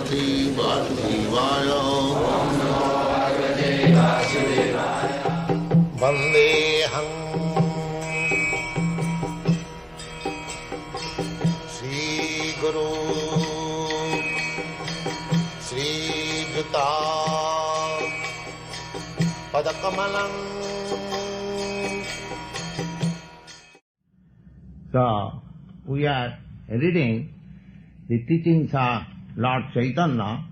Bhagavate Vasudevaya. Vandeham Sri Guru Sri Juta Padakamalam. So, we are reading the teachings of Lord Chaitanya.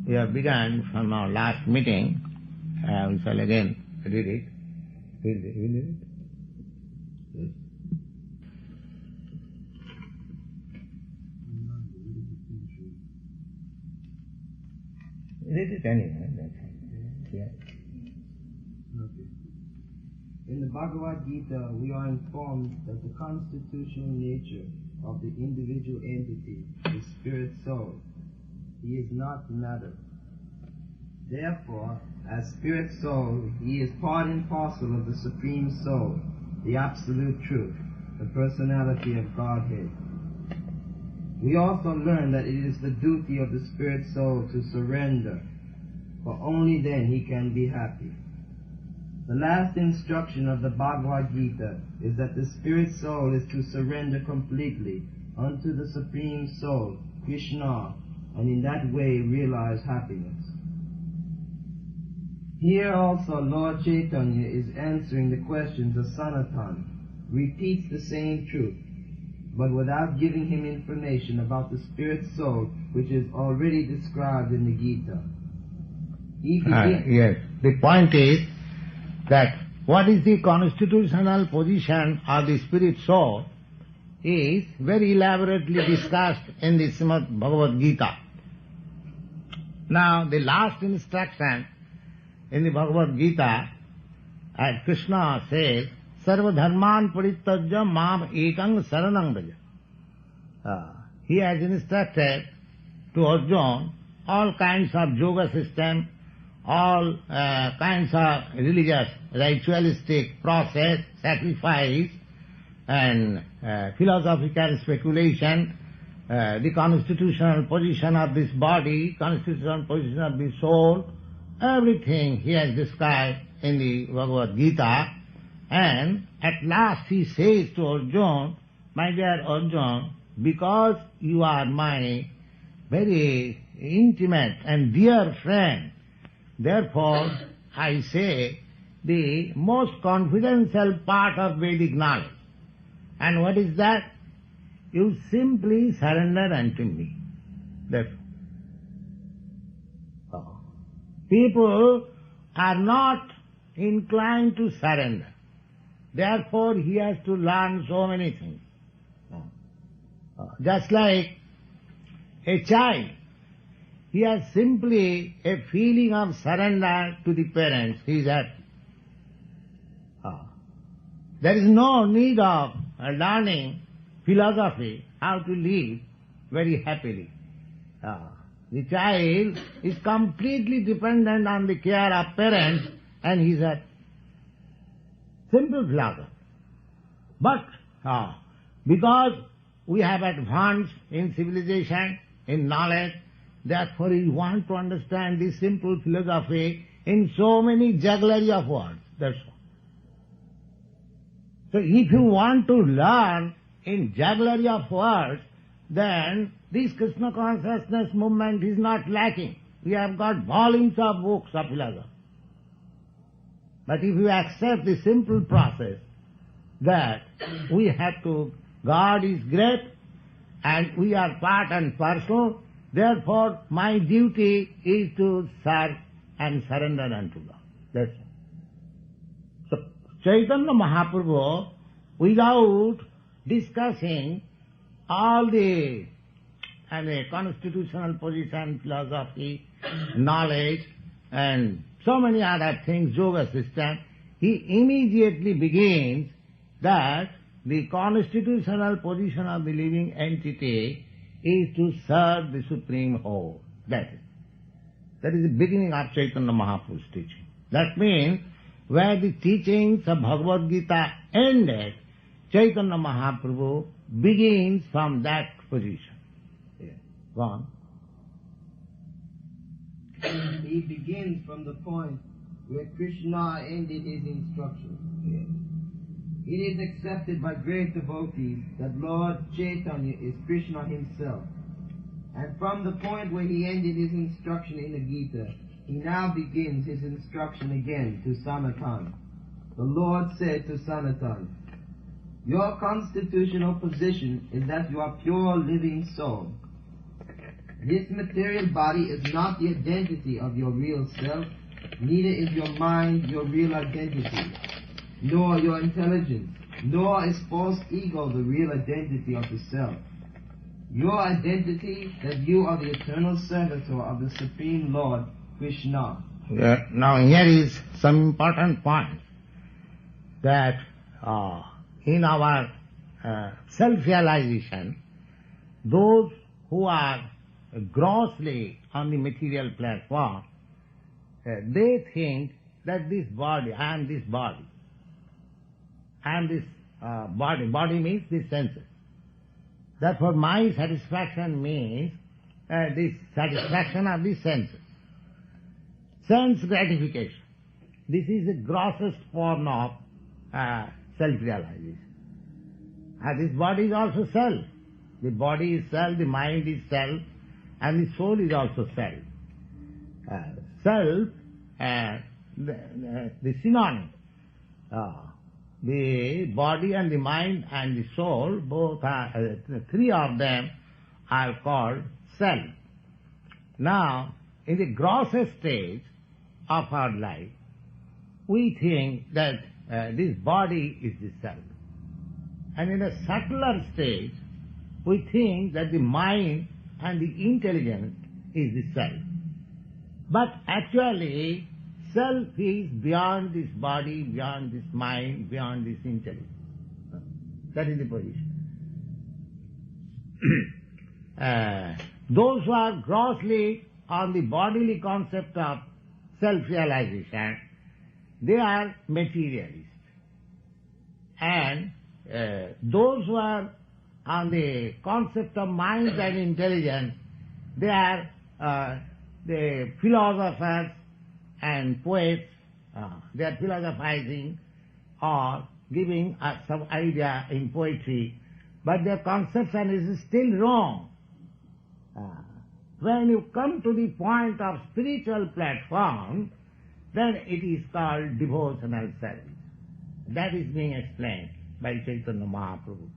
We have begun from our last meeting. We shall again read it. Will you read it? Yes. Read it anyway. Yeah. Okay. In the Bhagavad-gita, we are informed that the constitutional nature of the individual entity is spirit soul. He is not matter. Therefore, as spirit soul, he is part and parcel of the Supreme Soul, the Absolute Truth, the personality of Godhead. We also learn that it is the duty of the spirit soul to surrender, for only then he can be happy. The last instruction of the Bhagavad-gita is that the spirit soul is to surrender completely unto the Supreme Soul, Krishna, and in that way realize happiness. Here also Lord Chaitanya is answering the questions of Sanatan, repeats the same truth, but without giving him information about the spirit soul which is already described in the Gita. Yes, the point is that what is the constitutional position of the spirit soul is very elaborately discussed in the Srimad Bhagavad-gita. Now, the last instruction in the Bhagavad-gita, as Krishna says, Sarva dharman parittajya mam ekang saranang braja. He has instructed to Arjuna all kinds of yoga system, all kinds of religious, ritualistic process, sacrifice, and philosophical speculation, the constitutional position of this body, constitutional position of the soul, everything he has described in the Bhagavad-gita. And at last he says to Arjuna, my dear Arjuna, because you are my very intimate and dear friend, therefore I say the most confidential part of Vedic knowledge. And what is that? You simply surrender unto me. That's all. People are not inclined to surrender. Therefore he has to learn so many things. Just like a child, he has simply a feeling of surrender to the parents. He is happy. There is no need of learning philosophy, how to live very happily. The child is completely dependent on the care of parents and he is happy. Simple philosophy. But because we have advanced in civilization, in knowledge, therefore we want to understand this simple philosophy in so many jugglery of words. That's all. So if you want to learn in jugglery of words, then this Krishna consciousness movement is not lacking. We have got volumes of books of philosophy. But if you accept the simple process that we have to, God is great and we are part and parcel, therefore my duty is to serve and surrender unto God. That's all. So Chaitanya Mahaprabhu, without discussing all the constitutional position, philosophy, knowledge, and so many other things, yoga system, he immediately begins that the constitutional position of the living entity is to serve the Supreme Whole. That is the beginning of Chaitanya Mahaprabhu's teaching. That means where the teachings of Bhagavad-gita ended, Chaitanya Mahaprabhu begins from that position. Yeah. Go on. he begins from the point where Krishna ended his instructions. It is accepted by great devotees that Lord Chaitanya is Krishna himself. And from the point where he ended his instruction in the Gita, he now begins his instruction again to Sanatan. The Lord said to Sanatan, "Your constitutional position is that you are pure living soul. This material body is not the identity of your real self, neither is your mind your real identity, nor your intelligence, nor is false ego the real identity of the self. Your identity that you are the eternal servitor of the Supreme Lord, Krishna." Now here is some important point that in our self-realization, those who are grossly on the material platform, they think that this body, I am this body. I am this body. Body means the senses. Therefore my satisfaction means this satisfaction of the senses. Sense gratification. This is the grossest form of self-realization. This body is also self. The body is self, the mind is self, and the soul is also self. Self, the synonym. The body and the mind and the soul, both are, three of them are called self. Now, in the grossest stage of our life, we think that this body is the self. And in a subtler stage, we think that the mind and the intelligence is the self. But actually, self is beyond this body, beyond this mind, beyond this intelligence. That is the position. Those who are grossly on the bodily concept of self-realization, they are materialists. And those who are on the concept of mind and intelligence, they are the philosophers and poets. They are philosophizing or giving us some idea in poetry, but their conception is still wrong. When you come to the point of spiritual platform, then it is called devotional service. That is being explained by Chaitanya Mahaprabhu.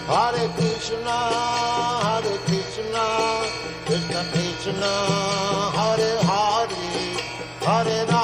Hare Krishna, Krishna Krishna, Hare Hare, Hare Rama.